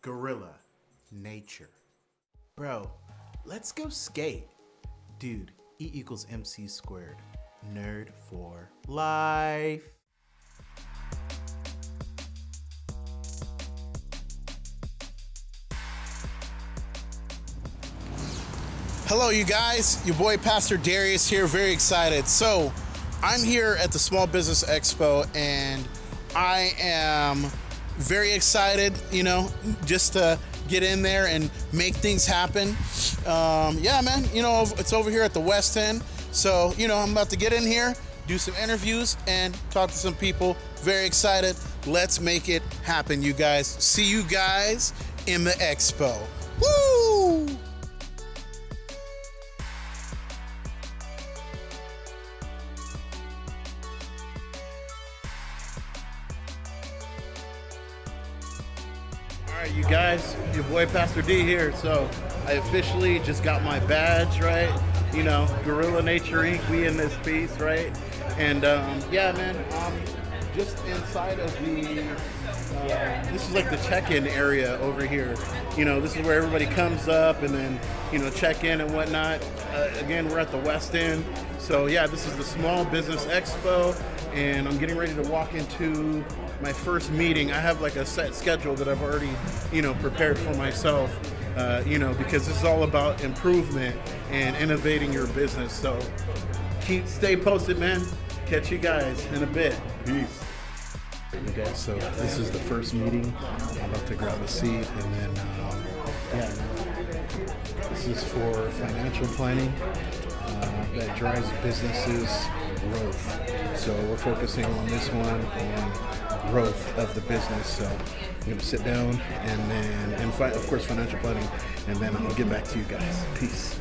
gorilla, nature. Bro, let's go skate. Dude, E equals MC squared. Nerd for life. Hello, you guys. Your boy Pastor Darius here. Very excited. So, I'm here at the Small Business Expo, and I am very excited, just to get in there and make things happen. Yeah, man, it's over here at the West End. So, I'm about to get in here, do some interviews, and talk to some people. Very excited. Let's make it happen, you guys. See you guys in the expo. Woo! All right, you guys, your boy Pastor D here. So I officially just got my badge, right? Gorilla Nature Inc. We in this piece, right? And yeah, man, just inside of the, this is like the check-in area over here. This is where everybody comes up and then, check in and whatnot. Again, we're at the West End. So yeah, this is the Small Business Expo, and I'm getting ready to walk into my first meeting. I have like a set schedule that I've already, prepared for myself, because this is all about improvement and innovating your business. So stay posted, man. Catch you guys in a bit. Peace. You guys, so this is the first meeting. I'm about to grab a seat, and then, this is for financial planning that drives businesses' growth. So we're focusing on this one on growth of the business. So I'm going to sit down and of course, financial planning, and then I'll get back to you guys. Peace.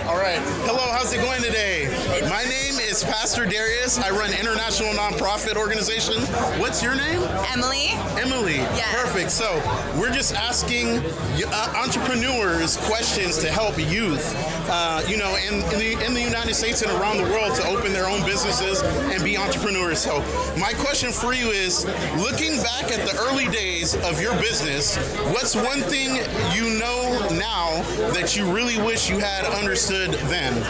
All right. Hello, how's it going today? My name is Pastor Darius. I run international nonprofit organization. What's your name? Emily. Emily. Yes. Perfect. So we're just asking entrepreneurs questions to help youth, in the United States and around the world to open their own businesses and be entrepreneurs. So my question for you is, looking back at the early days of your business, what's one thing you know now that you really wish you had understood then?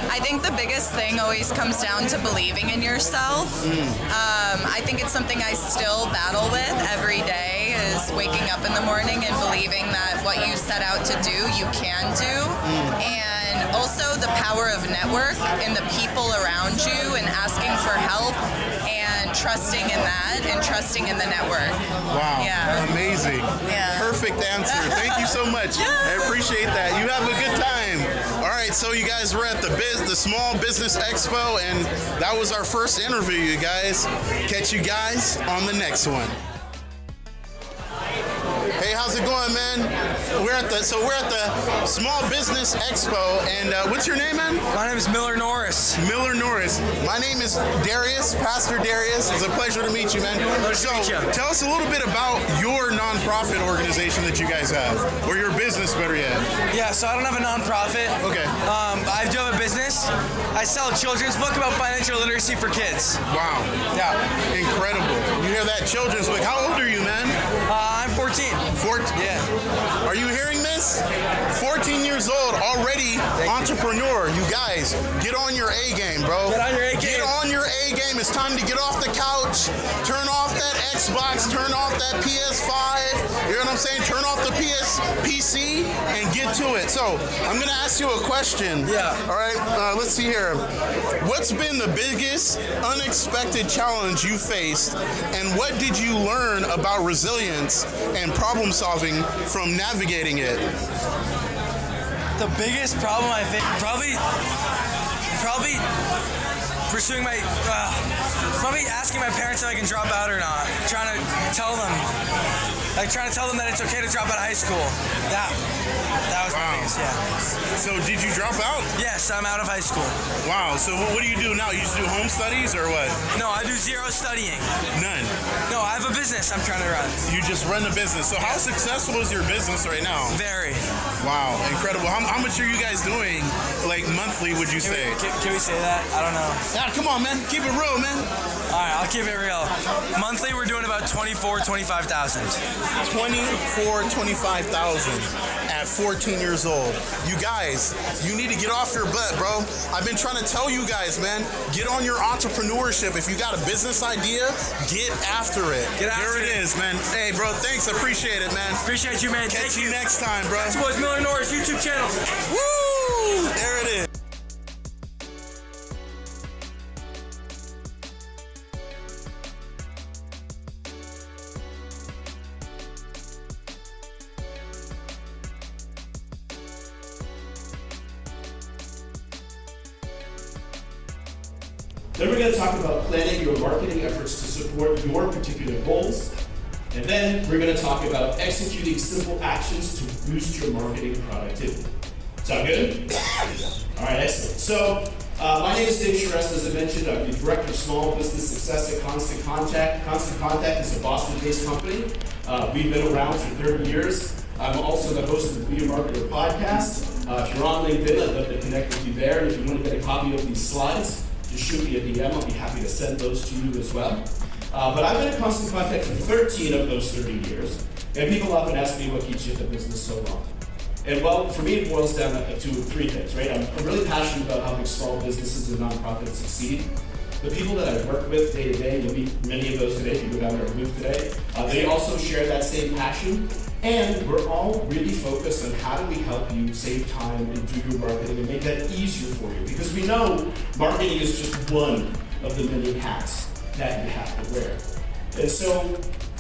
I think the biggest thing always comes down to believing in yourself. I think it's something I still battle with every day, is waking up in the morning and believing that what you set out to do, you can do. And also the power of network and the people around you, and asking for help and trusting in that and trusting in the network. Wow. Yeah. Amazing. Yeah. Perfect answer. Thank you so much. I appreciate that. You have a good time. All right, so you guys were at the Small Business Expo, and that was our first interview, you guys. Catch you guys on the next one. Hey, how's it going, man? We're at the Small Business Expo, and what's your name, man? My name is Miller Norris. Miller Norris. My name is Darius, Pastor Darius. It's a pleasure to meet you, man. Pleasure to meet you. Tell us a little bit about your nonprofit organization that you guys have, or your business, better yet. Yeah, so I don't have a nonprofit. Okay. I do have a business. I sell a children's book about financial literacy for kids. Wow. Yeah. Incredible. You hear that, children's book. How old are you, man? I'm 14. 14? Yeah. Are you hearing this? 14 years old, already entrepreneur. You guys, get on your A game, bro. Get on your A game. Get on your A game. It's time to get off the couch, turn off that Xbox, turn off that PS5. You know what I'm saying? Turn off the PC and get to it. So I'm gonna ask you a question. Yeah. All right. Let's see here. What's been the biggest unexpected challenge you faced, and what did you learn about resilience and problem solving from navigating it? The biggest problem I think, probably pursuing probably asking my parents if I can drop out or not. Trying to tell them that it's okay to drop out of high school. That was the biggest, yeah. So did you drop out? Yes, I'm out of high school. Wow. So what do you do now? You just do home studies or what? No, I do zero studying. None. No, I have a business. business I'm trying to run. You just run the business. So how successful is your business right now? Very. Wow, incredible. How much are you guys doing, like monthly, would you say? Can we say that? I don't know. Yeah, come on, man. Keep it real, man. All right, I'll keep it real. Monthly, we're doing about 25,000. 25,000 at 14 years old. You guys, you need to get off your butt, bro. I've been trying to tell you guys, man, get on your entrepreneurship. If you got a business idea, get after it. There it is, man. Hey, bro, thanks. Appreciate it, man. Appreciate you, man. Catch you next time, bro. This was Millionaire's YouTube channel. Woo! There it is. Then we're going to talk about planning your marketing efforts to support your particular goals. And then we're going to talk about executing simple actions to boost your marketing productivity. Sound good? All right, excellent. So my name is Dave Charest. As I mentioned, I'm the Director of Small Business Success at Constant Contact. Constant Contact is a Boston-based company. We've been around for 30 years. I'm also the host of the Be a Marketer podcast. If you're on LinkedIn, I'd love to connect with you there. And if you want to get a copy of these slides, just shoot me a DM. I'll be happy to send those to you as well. But I've been in Constant Contact for 13 of those 30 years. And people often ask me what keeps you in the business so long. And well, for me, it boils down to three things, right? I'm really passionate about helping small businesses and nonprofits succeed. The people that I work with day to day, you'll meet many of those today if you go down to our booth today, they also share that same passion. And we're all really focused on how do we help you save time and do your marketing and make that easier for you. Because we know marketing is just one of the many hats that you have to wear. And so,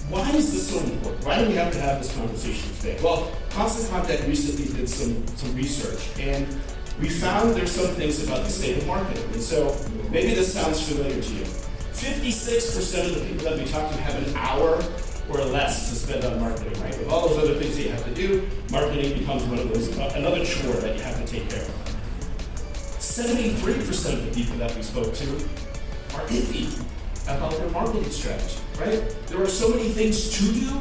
why is this so important? Why do we have to have this conversation today? Well, Constant Contact recently did some research, and we found there's some things about the state of marketing. And so, maybe this sounds familiar to you. 56% of the people that we talk to have an hour or less to spend on marketing, right? With all those other things that you have to do, marketing becomes one of those, another chore that you have to take care of. 73% of the people that we spoke to are iffy about their marketing strategy, right? There are so many things to do,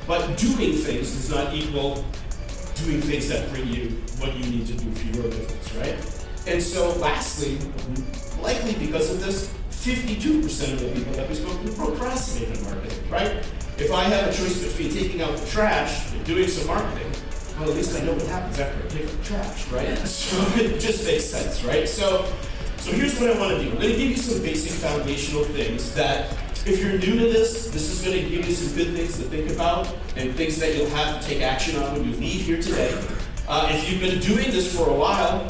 but doing things does not equal doing things that bring you what you need to do for your business, right? And so lastly, likely because of this, 52% of the people that we spoke to procrastinate on marketing, right? If I have a choice between taking out the trash and doing some marketing, well, at least I know what happens after I take out the trash, right? So it just makes sense, right? So here's what I want to do. I'm going to give you some basic foundational things that if you're new to this is going to give you some good things to think about and things that you'll have to take action on when you leave here today. If you've been doing this for a while,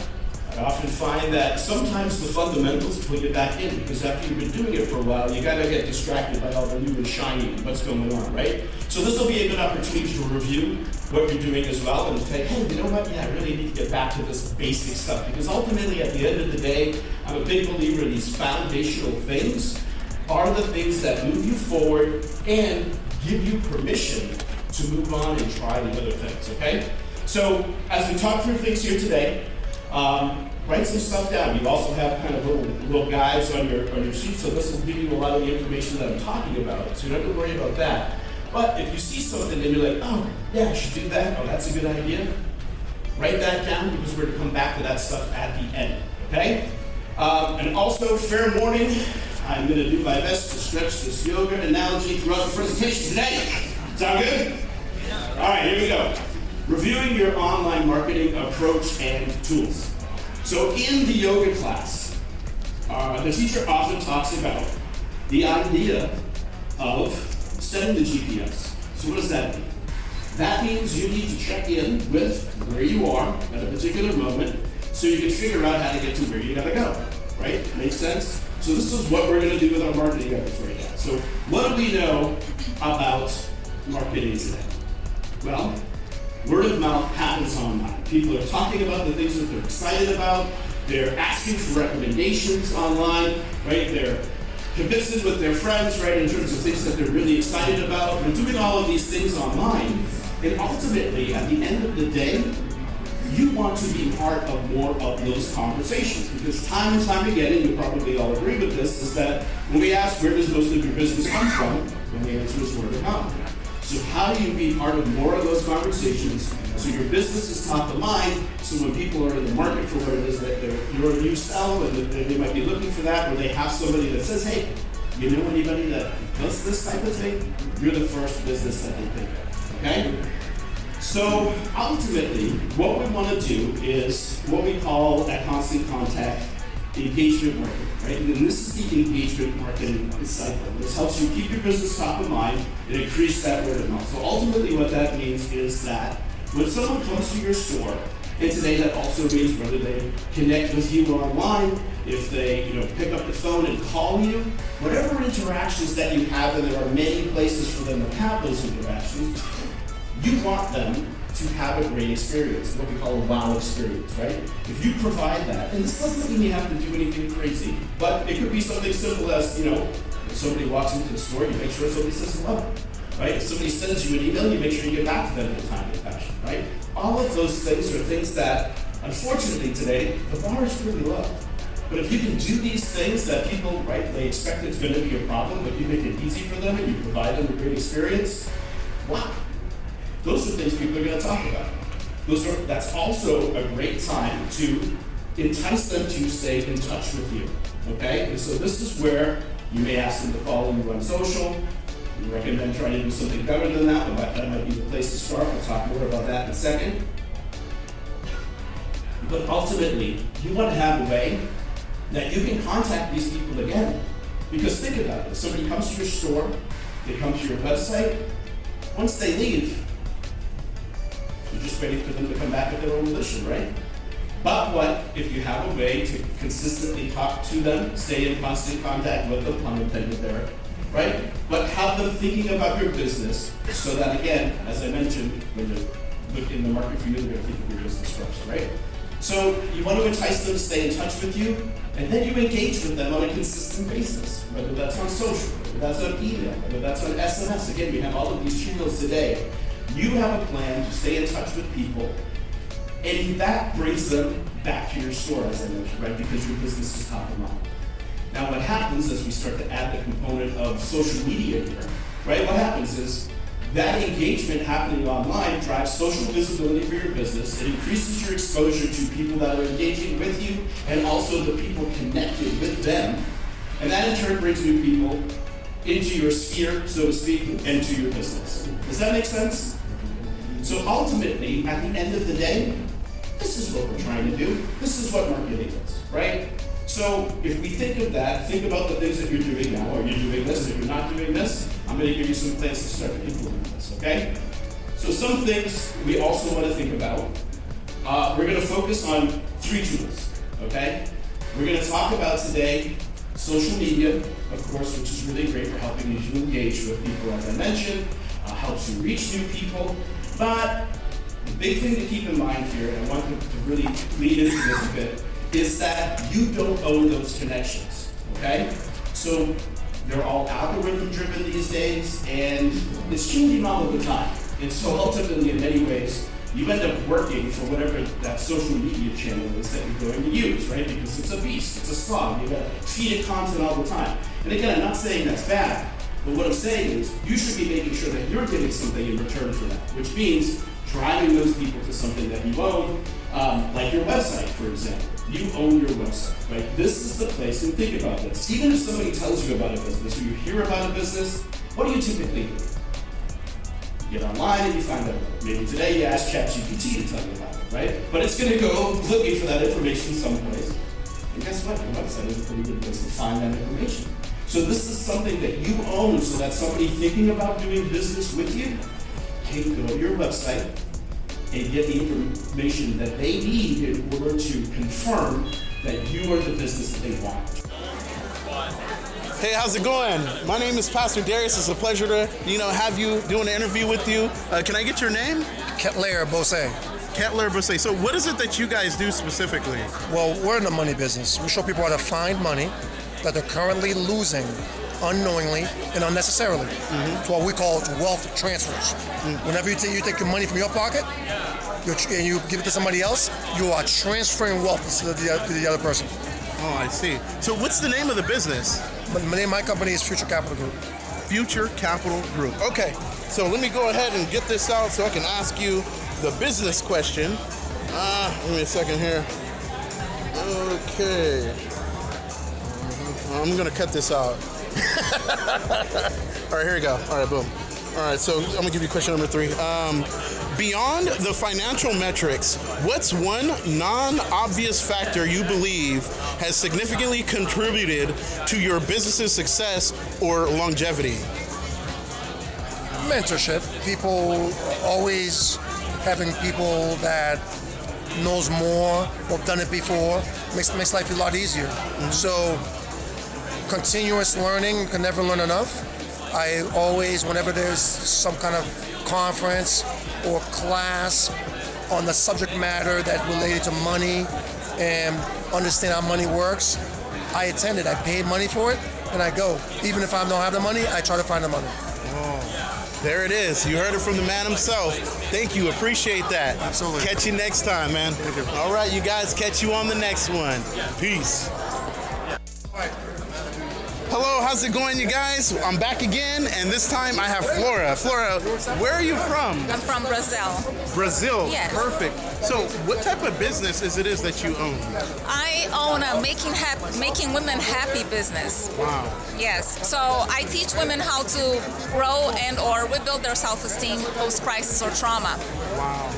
I often find that sometimes the fundamentals pull you back in because after you've been doing it for a while, you gotta get distracted by all the new and shiny and what's going on, right? So this will be a good opportunity to review what you're doing as well and say, hey, you know what? Yeah, I really need to get back to this basic stuff because ultimately at the end of the day, I'm a big believer in these foundational things are the things that move you forward and give you permission to move on and try the other things, okay? So as we talk through things here today, write some stuff down. You also have kind of little guides on your sheet, so this will give you a lot of the information that I'm talking about, so you don't have to worry about that. But if you see something and you're like, oh, yeah, I should do that, oh, that's a good idea, write that down because we're going to come back to that stuff at the end, okay? And also, fair warning, I'm going to do my best to stretch this yoga analogy throughout the presentation today. Sound good? All right, here we go. Reviewing your online marketing approach and tools. So in the yoga class, the teacher often talks about the idea of setting the GPS. So what does that mean? That means you need to check in with where you are at a particular moment so you can figure out how to get to where you gotta go, right? Makes sense? So this is what we're gonna do with our marketing efforts right now. So what do we know about marketing today? Well, word of mouth happens online. People are talking about the things that they're excited about. They're asking for recommendations online, right? They're convincing with their friends, right, in terms of things that they're really excited about. They're doing all of these things online. And ultimately, at the end of the day, you want to be part of more of those conversations. Because time and time again, and you probably all agree with this, is that when we ask where does most of your business come from, And the answer is word of mouth. So how do you be part of more of those conversations so your business is top of mind, so when people are in the market for what it is that you're a new sell and that they might be looking for that, or they have somebody that says, hey, you know anybody that does this type of thing? You're the first business that they think of, okay? So ultimately, what we want to do is what we call at Constant Contact engagement marketing, right? And this is the engagement marketing cycle. This helps you keep your business top of mind and increase that word of mouth. So ultimately what that means is that when someone comes to your store, and today that also means whether they connect with you online, if they pick up the phone and call you, whatever interactions that you have, and there are many places for them to have those interactions, you want them to have a great experience, what we call a wow experience, right? If you provide that, and this doesn't mean you have to do anything crazy, but it could be something simple as, if somebody walks into the store, you make sure somebody says hello, right? If somebody sends you an email, you make sure you get back to them in a timely fashion, right? All of those things are things that, unfortunately today, the bar is really low. But if you can do these things that people, right, they expect it's going to be a problem, but you make it easy for them and you provide them a great experience, wow. Those are things people are going to talk about. That's also a great time to entice them to stay in touch with you, okay? And so this is where you may ask them to follow you on social. We recommend trying to do something better than that, but that might be the place to start. We'll talk more about that in a second. But ultimately, you want to have a way that you can contact these people again. Because think about it, somebody comes to your store, they come to your website, once they leave, you're just waiting for them to come back at their own volition, right? But what if you have a way to consistently talk to them, stay in constant contact with them, pun intended there, right? But have them thinking about your business so that, again, as I mentioned, when they look in the market for you, they're going to think of your business first, right? So you want to entice them to stay in touch with you, and then you engage with them on a consistent basis, whether that's on social, whether that's on email, whether that's on SMS. Again, we have all of these channels today. You have a plan to stay in touch with people, and that brings them back to your store, as I mentioned, right? Because your business is top of mind. Now, what happens as we start to add the component of social media here, right? What happens is that engagement happening online drives social visibility for your business. It increases your exposure to people that are engaging with you and also the people connected with them. And that in turn brings new people into your sphere, so to speak, and to your business. Does that make sense? So ultimately, at the end of the day, this is what we're trying to do. This is what marketing is, right? So if we think of that, think about the things that you're doing now. Are you doing this? If you're not doing this, I'm going to give you some plans to start to implement this, okay? So some things we also want to think about. We're going to focus on 3 tools, okay? We're going to talk about today social media, of course, which is really great for helping you to engage with people, as I mentioned, helps you reach new people. But the big thing to keep in mind here, and I want to really lead into this a bit, is that you don't own those connections, okay? So they're all algorithm driven these days, and it's changing all of the time. And so ultimately, in many ways, you end up working for whatever that social media channel is that you're going to use, right? Because it's a beast, it's a slog, you gotta feed it content all the time. And again, I'm not saying that's bad, but what I'm saying is you should be making sure that you're getting something in return for that, which means driving those people to something that you own, like your website, for example. You own your website, right? This is the place, and think about this. Even if somebody tells you about a business or you hear about a business, what do you typically do? You get online and you find out. Maybe today you ask ChatGPT to tell you about it, right? But it's going to go looking for that information someplace. And guess what? Your website is a pretty good place to find that information. So this is something that you own so that somebody thinking about doing business with you can go to your website and get the information that they need in order to confirm that you are the business that they want. Hey, how's it going? My name is Pastor Darius. It's a pleasure to, have you doing an interview with you. Can I get your name? Kettler Bose. Kettler Bose. So what is it that you guys do specifically? Well, we're in the money business. We show people how to find money that they're currently losing unknowingly and unnecessarily. It's what we call wealth transfers. Whenever you take your money from your pocket and you give it to somebody else, you are transferring wealth to the other person. Oh, I see. So what's the name of the business? The name of my company is Future Capital Group. Future Capital Group. Okay, so let me go ahead and get this out so I can ask you the business question. Give me a second here. Okay. I'm gonna cut this out. All right, here we go. All right, boom. All right, so I'm gonna give you question number 3. Beyond the financial metrics, what's one non-obvious factor you believe has significantly contributed to your business's success or longevity? Mentorship. People always having people that knows more or done it before makes life a lot easier. So continuous learning, you can never learn enough. I always, whenever there's some kind of conference or class on the subject matter that related to money and understand how money works, I attend it. I paid money for it and I go. Even if I don't have the money, I try to find the money. There it is. You heard it from the man himself. Thank you. Appreciate that. Absolutely. Catch you next time, man. Thank you. All right, you guys. Catch you on the next one. Peace. Hello, how's it going, you guys? I'm back again, and this time I have Flora. Flora, where are you from? I'm from Brazil. Brazil. Yes. Perfect. So, what type of business is that you own? I own a making women happy business. Wow. Yes. So I teach women how to grow and or rebuild their self-esteem post-crisis or trauma. Wow.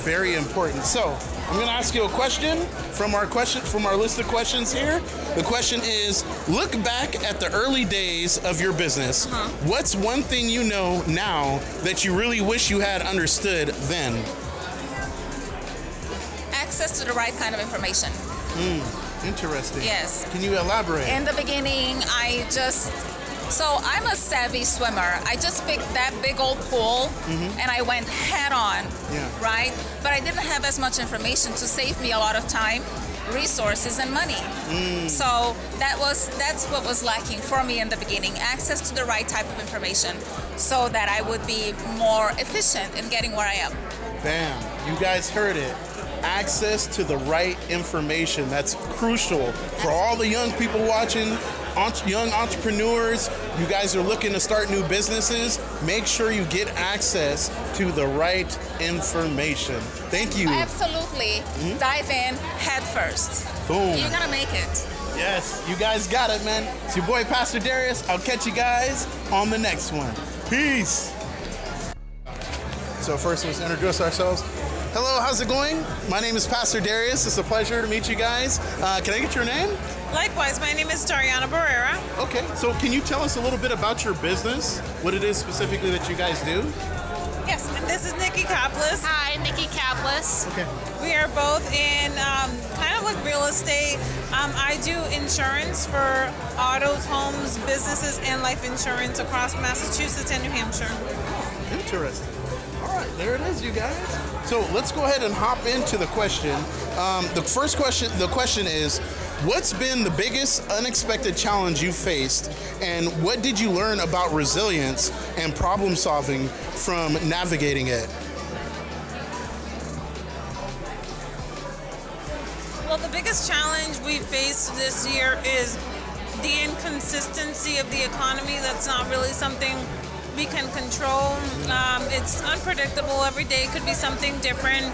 Very important. So, I'm going to ask you a question from our list of questions here. The question is, look back at the early days of your business. What's one thing you know now that you really wish you had understood then? Access to the right kind of information. Interesting. Yes. Can you elaborate? In the beginning, so I'm a savvy swimmer. I just picked that big old pool and I went head on, right? But I didn't have as much information to save me a lot of time, resources, and money. So that's what was lacking for me in the beginning, access to the right type of information so that I would be more efficient in getting where I am. Bam. You guys heard it. Access to the right information. That's crucial for all the young people watching, young entrepreneurs. You guys are looking to start new businesses. Make sure you get access to the right information. Thank you. Absolutely. Dive in head first. Boom. You're gonna make it. Yes, you guys got it, man. It's your boy, Pastor Darius. I'll catch you guys on the next one. Peace. So first, let's introduce ourselves. Hello, how's it going? My name is Pastor Darius. It's a pleasure to meet you guys. Can I get your name? Likewise, my name is Tariana Barrera. Okay, so can you tell us a little bit about your business? What it is specifically that you guys do? Yes, and this is Nikki Kaplis. Hi, Nikki Kaplis. Okay. We are both in kind of like real estate. I do insurance for autos, homes, businesses, and life insurance across Massachusetts and New Hampshire. Interesting. All right, there it is, you guys. So let's go ahead and hop into the question. The question is, what's been the biggest unexpected challenge you faced, and what did you learn about resilience and problem solving from navigating it? Well, the biggest challenge we faced this year is the inconsistency of the economy. That's not really something we can control. It's unpredictable. Every day could be something different.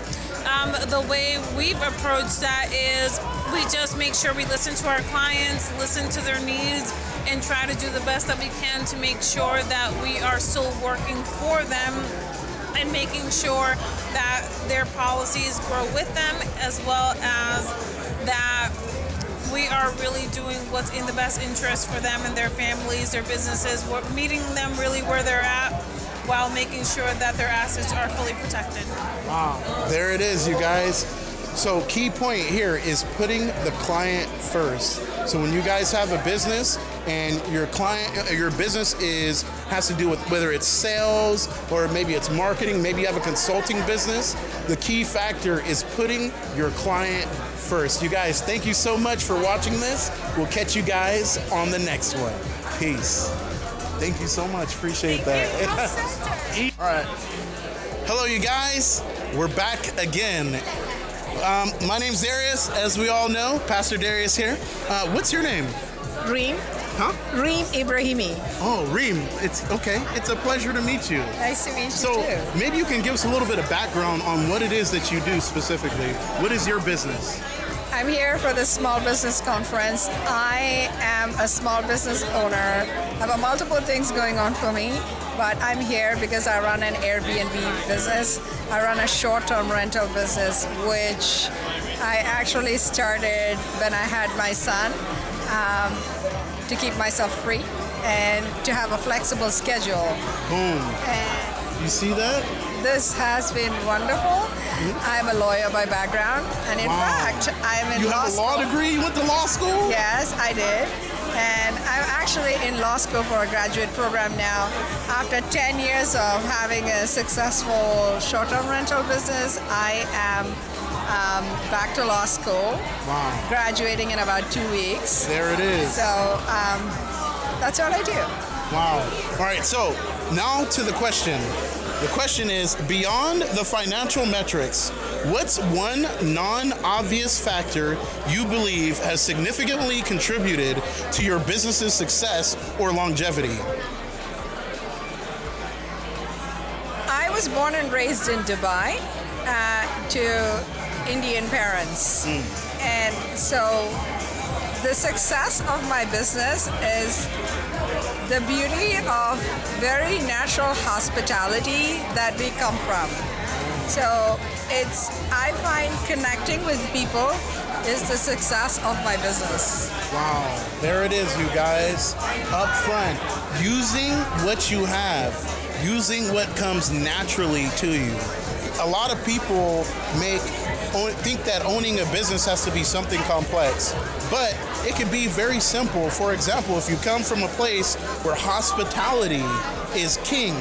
The way we've approached that is we just make sure we listen to our clients, listen to their needs, and try to do the best that we can to make sure that we are still working for them and making sure that their policies grow with them, as well as that we are really doing what's in the best interest for them and their families, their businesses. We're meeting them really where they're at while making sure that their assets are fully protected. Wow, there it is, you guys. So key point here is putting the client first. So when you guys have a business and your business has to do with whether it's sales or maybe it's marketing, maybe you have a consulting business, the key factor is putting your client first. You guys, thank you so much for watching this. We'll catch you guys on the next one. Peace. Thank you so much. Appreciate that. All right. Hello, you guys. We're back again. My name's Darius, as we all know. Pastor Darius here. What's your name? Green. Huh? Reem Ibrahimi. Oh, Reem, it's okay. It's a pleasure to meet you. Nice to meet you So too. maybe you can give us a little bit of background on what it is that you do specifically. What is your business? I'm here for the Small Business Conference. I am a small business owner. I have multiple things going on for me, but I'm here because I run an Airbnb business. I run a short-term rental business, which I actually started when I had my son, to keep myself free and to have a flexible schedule. Boom. And You see that? this has been wonderful. I'm a lawyer by background, and in Wow. fact, I'm in You law have a law school. degree? You went to law school? Yes, I did. And I'm actually in law school for a graduate program now. After 10 years of having a successful short-term rental business, I am back to law school, Wow. graduating in about 2 weeks. There it is. So that's what I do. Wow. All right, so now to the question. The question is, beyond the financial metrics, what's one non-obvious factor you believe has significantly contributed to your business's success or longevity? I was born and raised in Dubai to Indian parents. And so the success of my business is the beauty of very natural hospitality that we come from. So I find connecting with people is the success of my business. Wow, there it is, you guys. Up front, using what you have, using what comes naturally to you. A lot of people think that owning a business has to be something complex, but it can be very simple. For example, if you come from a place where hospitality is king,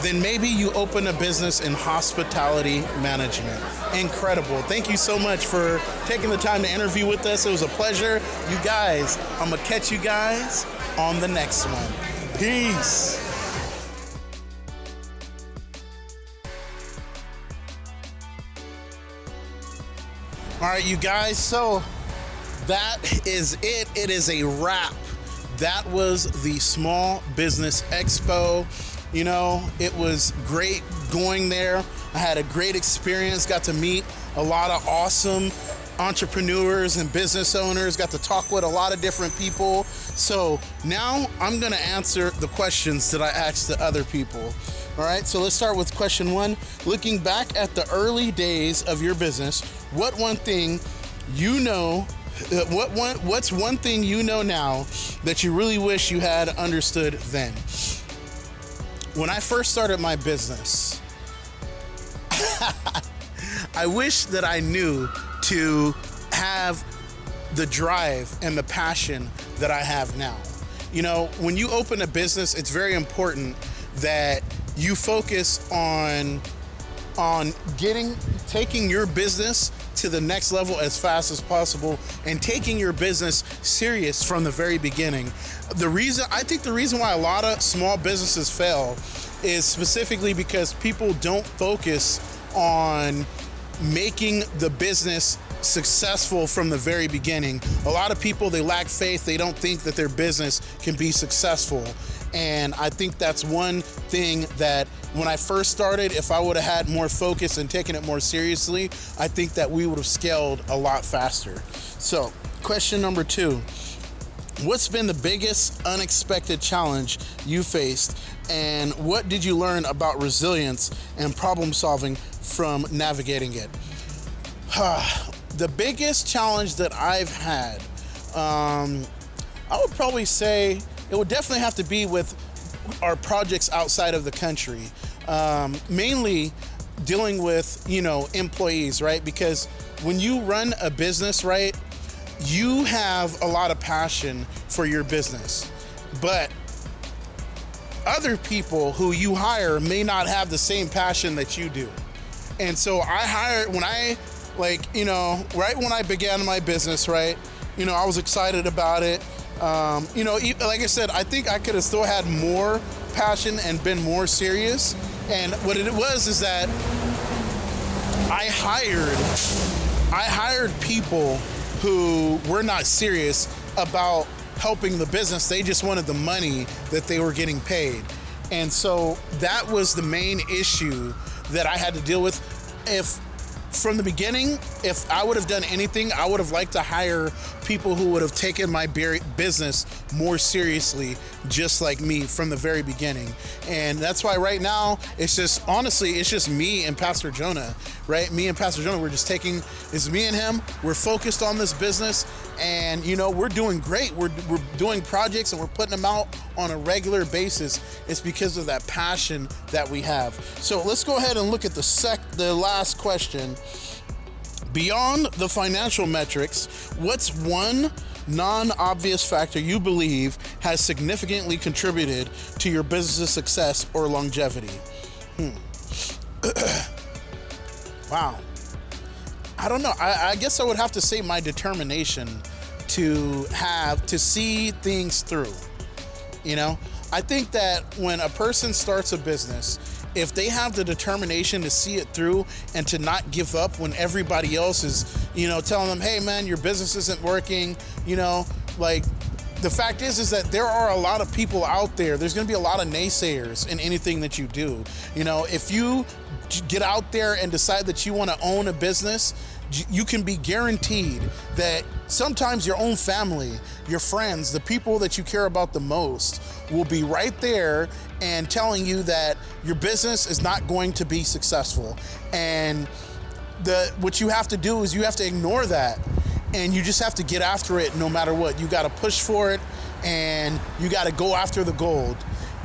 then maybe you open a business in hospitality management. Incredible. Thank you so much for taking the time to interview with us. It was a pleasure. You guys, I'm going to catch you guys on the next one. Peace. All right, you guys, so that is it. It is a wrap. That was the Small Business Expo. You know, it was great going there. I had a great experience, got to meet a lot of awesome entrepreneurs and business owners, got to talk with a lot of different people. So now I'm gonna answer the questions that I asked the other people. All right, so let's start with question one. Looking back at the early days of your business, what's one thing you know now that you really wish you had understood then? When I first started my business, I wish that I knew to have the drive and the passion that I have now. You know, when you open a business, it's very important that you focus on taking your business to the next level as fast as possible and taking your business serious from the very beginning. I think the reason why a lot of small businesses fail is specifically because people don't focus on making the business successful from the very beginning. A lot of people, they lack faith. They don't think that their business can be successful. And I think that's one thing that when I first started, if I would have had more focus and taken it more seriously, I think that we would have scaled a lot faster. So, question number two. What's been the biggest unexpected challenge you faced, and what did you learn about resilience and problem solving from navigating it? The biggest challenge that I've had, I would probably say it would definitely have to be with our projects outside of the country. Mainly dealing with, employees, right? Because when you run a business, right, you have a lot of passion for your business, but other people who you hire may not have the same passion that you do. And so right when I began my business, right, I was excited about it. Like I said, I think I could have still had more passion and been more serious. And what it was is that I hired people who were not serious about helping the business. They just wanted the money that they were getting paid. And so that was the main issue that I had to deal with. If from the beginning, if I would have done anything, I would have liked to hire people who would have taken my business more seriously, just like me from the very beginning. And that's why right now, it's just, honestly, it's just me and Pastor Jonah, right? Me and Pastor Jonah, it's me and him. We're focused on this business, and, you know, we're doing great. We're doing projects, and we're putting them out on a regular basis. It's because of that passion that we have. So let's go ahead and look at the last question. Beyond the financial metrics, what's one non-obvious factor you believe has significantly contributed to your business's success or longevity? Wow. I don't know. I guess I would have to say my determination to see things through. You know, I think that when a person starts a business, if they have the determination to see it through and to not give up when everybody else is, you know, telling them, hey man, your business isn't working, you know, like, the fact is that there are a lot of people out there. There's going to be a lot of naysayers in anything that you do. You know, if you get out there and decide that you want to own a business, you can be guaranteed that sometimes your own family, your friends, the people that you care about the most will be right there and telling you that your business is not going to be successful. And what you have to do is you have to ignore that, and you just have to get after it no matter what. You got to push for it, and you got to go after the gold.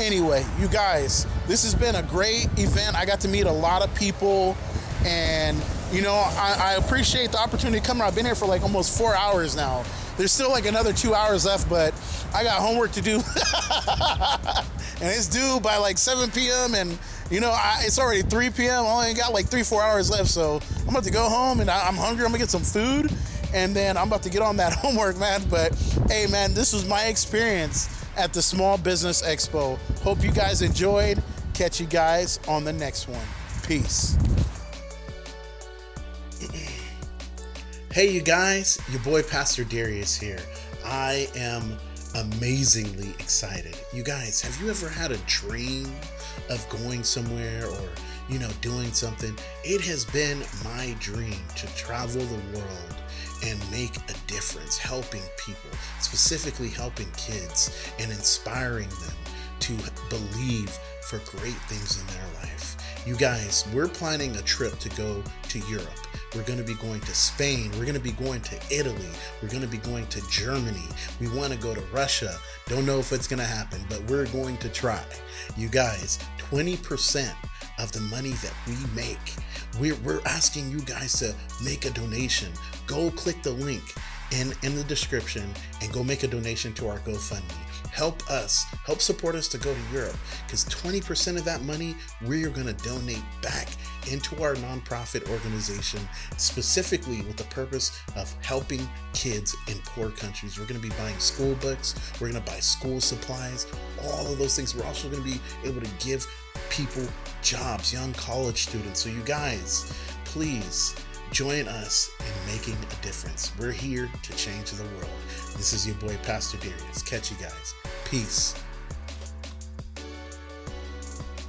Anyway, you guys, this has been a great event. I got to meet a lot of people, and you know, I appreciate the opportunity to come here. I've been here for like almost 4 hours now. There's still like another 2 hours left, but I got homework to do. And it's due by like 7 p.m. And you know, it's already 3 p.m. I only got like 3-4 hours left. So I'm about to go home, and I'm hungry. I'm gonna get some food, and then I'm about to get on that homework, man. But hey, man, this was my experience at the Small Business Expo. Hope you guys enjoyed. Catch you guys on the next one. Peace. Hey, you guys, your boy Pastor Darius here. I am amazingly excited. You guys, have you ever had a dream of going somewhere or, you know, doing something? It has been my dream to travel the world and make a difference, helping people, specifically helping kids and inspiring them to believe for great things in their life. You guys, we're planning a trip to go to Europe. We're going to be going to Spain. We're going to be going to Italy. We're going to be going to Germany. We want to go to Russia. Don't know if it's going to happen, but we're going to try. You guys, 20% of the money that we make, we're asking you guys to make a donation. Go click the link in the description and go make a donation to our GoFundMe. Help us, help support us to go to Europe, because 20% of that money we are going to donate back into our nonprofit organization, specifically with the purpose of helping kids in poor countries. We're going to be buying school books, we're going to buy school supplies, all of those things. We're also going to be able to give people jobs, young college students. So you guys, please join us in making a difference. We're here to change the world. This is your boy, Pastor Darius. Catch you guys. Peace.